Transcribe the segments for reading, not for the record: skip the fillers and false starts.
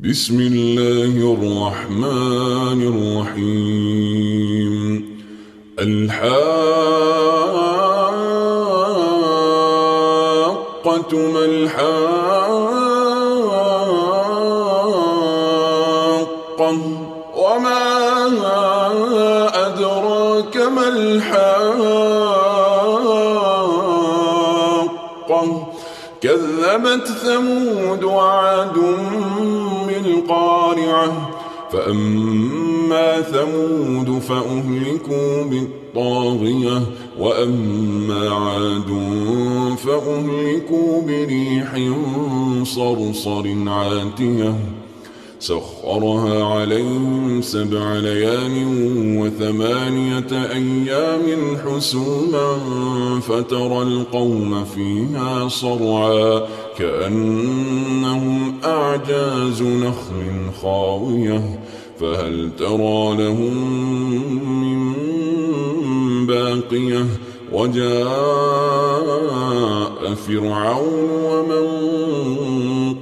بسم الله الرحمن الرحيم. الحاقة ما الحاقة وما أدراك ما الحاقة كذبت ثمود وعاد بالقارعة فأما ثمود فأهلكوا بالطاغية وأما عاد فأهلكوا بريح صرصر عاتية سخرها عليهم 7 ليال و8 أيام حسوما فترى القوم فيها صرعا كأنهم أعجاز نخل خاوية فهل ترى لهم من باقية وجاء فرعون ومن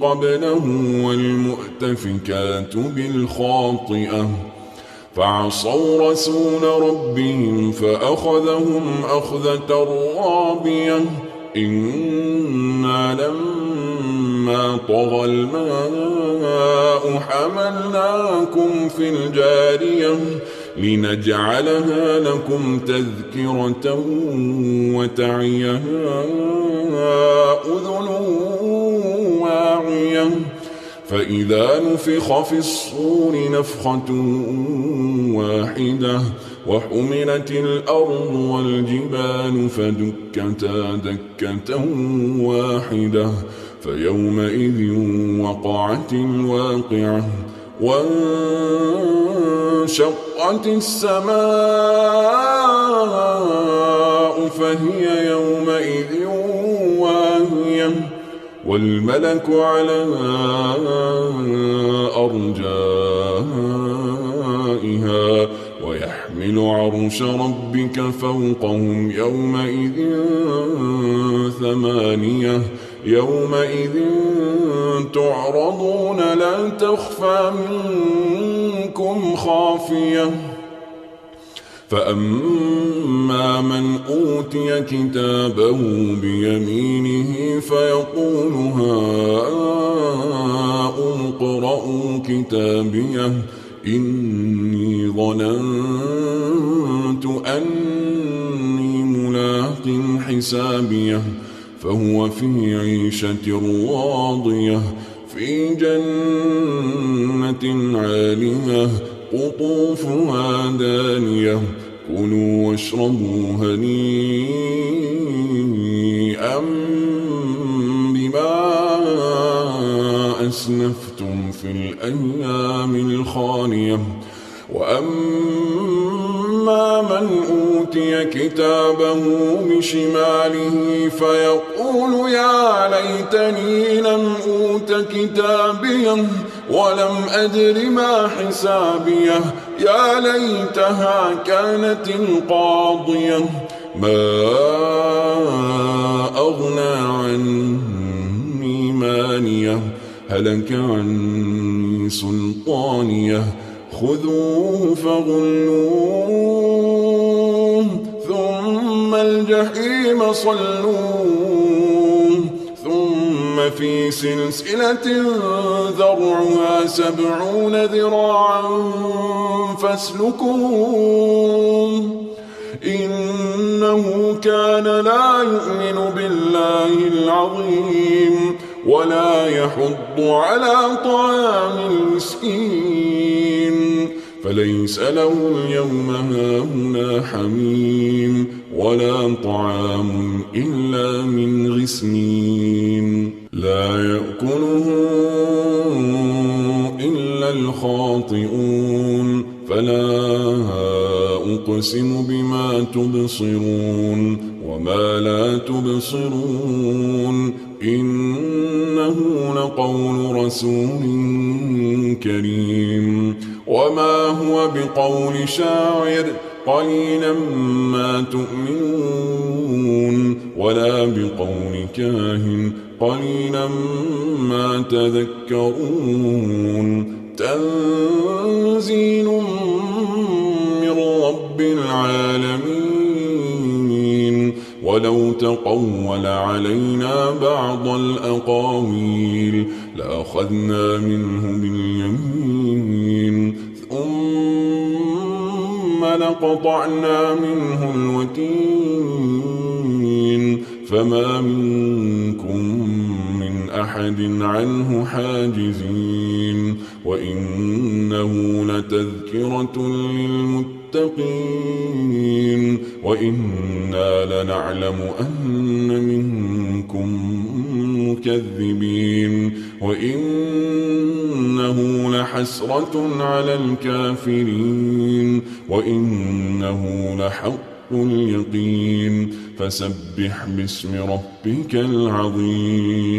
قبله والمؤتفكات بالخاطئة فعصوا رسول ربهم فأخذهم أخذة رابية إنا لما طغى الماء حملناكم في الجارية لنجعلها لكم تذكرة وتعيها أذن واعية فإذا نفخ في الصور نفخة واحدة وحملت الأرض والجبال فدكتا دكة واحدة فيومئذ وقعت الواقعة وانشقت السماء فهي يومئذ واهية والملك على أرجائها ويحمل عرش ربك فوقهم يومئذ 8 يومئذ تعرضون لا تخفى منكم خافية فأما من أوتي كتابه بيمينه فيقول هاؤم اقرءوا كتابيه إني ظننت أني ملاق حسابيه فهو في عيشة راضية في جنة عالية قطوفها دانية كلوا واشربوا هنيئا بما أسلفتم في الأيام الخالية وأما من أوتي كتابه بشماله فيقول يا ليتني لم أوت كتابيه ولم أدر ما حسابيه يا ليتها كانت القاضية ما أغنى عني ماليه هلك عني سلطانيه خذوه فغلوه ثم الجحيم صلوه ثم في سلسلة ذرعها 70 ذراعا فاسلكوه إنه كان لا يؤمن بالله العظيم ولا يحض على طعام المسكين فليس له اليوم هاهنا حميم ولا طعام إلا من غسلين لا يأكله إلا الخاطئون فلا أقسم بما تبصرون وما لا تبصرون إنه لقول رسول كريم وما هو بقول شاعر قليلا ما تؤمنون ولا بقول كاهن قليلا ما تذكرون تنزيل من رب العالمين ولو تقول علينا بعض الأقاويل لأخذنا منه باليمين ثم لقطعنا منه الوتين فما منكم من أحد عنه حاجزين وإنه لتذكرة للمتقين وإنا لنعلم أن منكم مكذبين وإنه لحسرة على الكافرين وإنه لحق اليقين فسبح باسم ربك العظيم